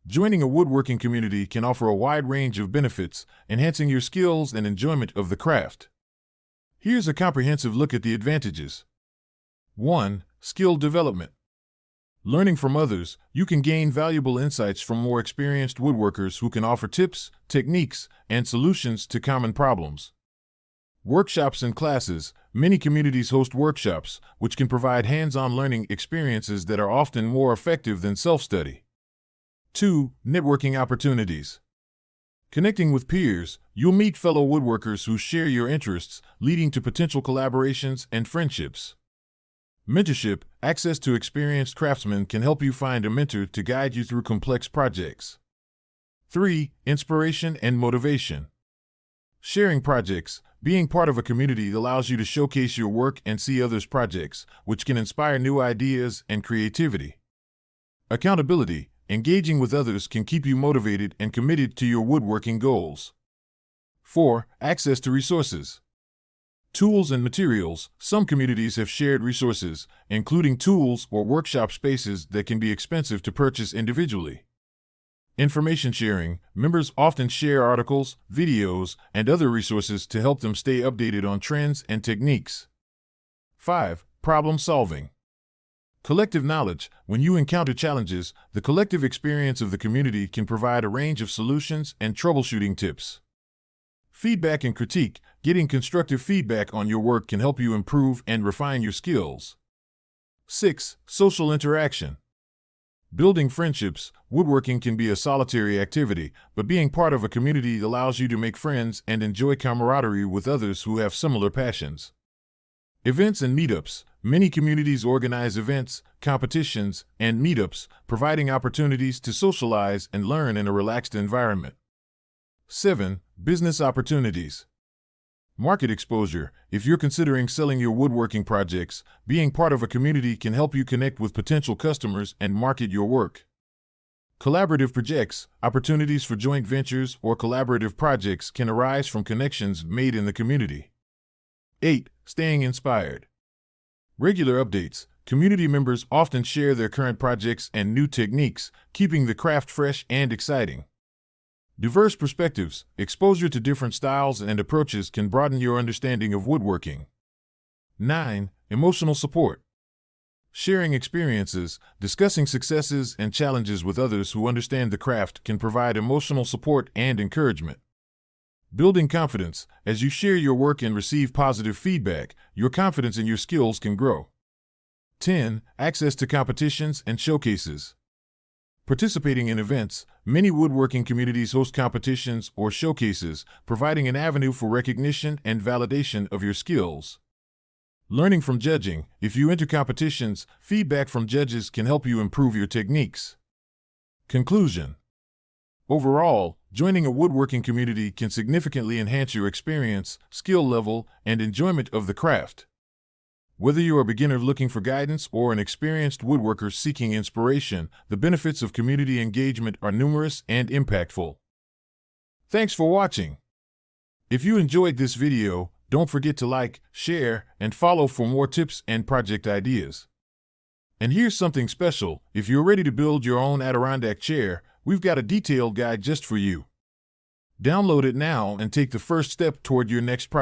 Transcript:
Joining a woodworking community can offer a wide range of benefits, enhancing your skills and enjoyment of the craft. Here's a comprehensive look at the advantages. 1. Skill development. Learning from others, you can gain valuable insights from more experienced woodworkers who can offer tips, techniques, and solutions to common problems. Workshops and classes. Many communities host workshops, which can provide hands-on learning experiences that are often more effective than self-study. 2. Networking opportunities. Connecting with peers, you'll meet fellow woodworkers who share your interests, leading to potential collaborations and friendships. Mentorship. Access to experienced craftsmen can help you find a mentor to guide you through complex projects. 3. Inspiration and motivation. Sharing projects. Being part of a community allows you to showcase your work and see others' projects, which can inspire new ideas and creativity. Accountability. Engaging with others can keep you motivated and committed to your woodworking goals. 4. Access to resources. Tools and materials. Some communities have shared resources, including tools or workshop spaces that can be expensive to purchase individually. Information sharing. Members often share articles, videos, and other resources to help them stay updated on trends and techniques. 5. Problem solving. Collective knowledge. When you encounter challenges, the collective experience of the community can provide a range of solutions and troubleshooting tips. Feedback and critique. Getting constructive feedback on your work can help you improve and refine your skills. 6. Social interaction. Building friendships. Woodworking can be a solitary activity, but being part of a community allows you to make friends and enjoy camaraderie with others who have similar passions. Events and meetups. Many communities organize events, competitions, and meetups, providing opportunities to socialize and learn in a relaxed environment. 7. Business opportunities. Market exposure. If you're considering selling your woodworking projects, being part of a community can help you connect with potential customers and market your work. Collaborative projects. Opportunities for joint ventures or collaborative projects can arise from connections made in the community. 8. Staying inspired. Regular updates. Community members often share their current projects and new techniques, keeping the craft fresh and exciting. Diverse perspectives. Exposure to different styles and approaches can broaden your understanding of woodworking. 9. Emotional support. Sharing experiences, discussing successes and challenges with others who understand the craft can provide emotional support and encouragement. Building confidence. As you share your work and receive positive feedback, your confidence in your skills can grow. 10. Access to competitions and showcases. Participating in events. Many woodworking communities host competitions or showcases, providing an avenue for recognition and validation of your skills. Learning from judging. If you enter competitions, feedback from judges can help you improve your techniques. Conclusion. Overall, joining a woodworking community can significantly enhance your experience, skill level, and enjoyment of the craft. Whether you're a beginner looking for guidance or an experienced woodworker seeking inspiration, the benefits of community engagement are numerous and impactful. Thanks for watching. If you enjoyed this video, don't forget to like, share, and follow for more tips and project ideas. And here's something special. If you're ready to build your own Adirondack chair, we've got a detailed guide just for you. Download it now and take the first step toward your next project.